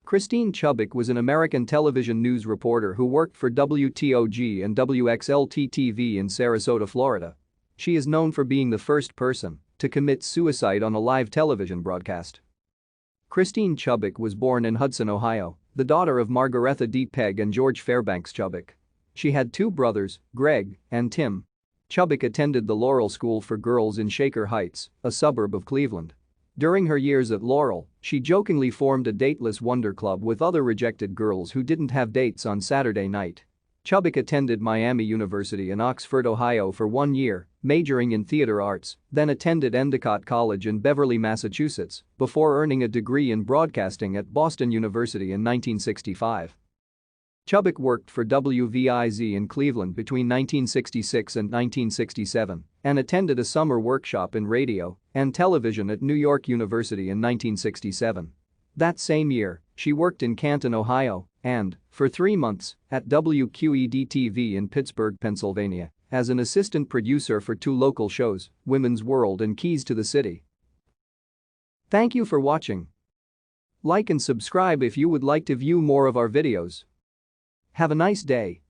Christine Chubbuck was an American television news reporter who worked for WTOG and WXLT-TV in Sarasota, Florida. She is known for being the first person to commit suicide on a live television broadcast. Christine Chubbuck was born in Hudson, Ohio, the daughter of Margaretha D. Pegg and George Fairbanks Chubbuck. She had two brothers, Greg and Tim. Chubbuck attended the Laurel School for Girls in Shaker Heights, a suburb of Cleveland. During her years at Laurel, she jokingly formed a dateless wonder club with other rejected girls who didn't have dates on Saturday night. Chubbuck attended Miami University in Oxford, Ohio for 1 year, majoring in theater arts, then attended Endicott College in Beverly, Massachusetts, before earning a degree in broadcasting at Boston University in 1965. Chubbuck worked for WVIZ in Cleveland between 1966 and 1967 and attended a summer workshop in radio and television at New York University in 1967. That same year, she worked in Canton, Ohio, and, for 3 months, at WQED-TV in Pittsburgh, Pennsylvania, as an assistant producer for two local shows, Women's World and Keys to the City. Thank you for watching. Like and subscribe if you would like to view more of our videos. Have a nice day.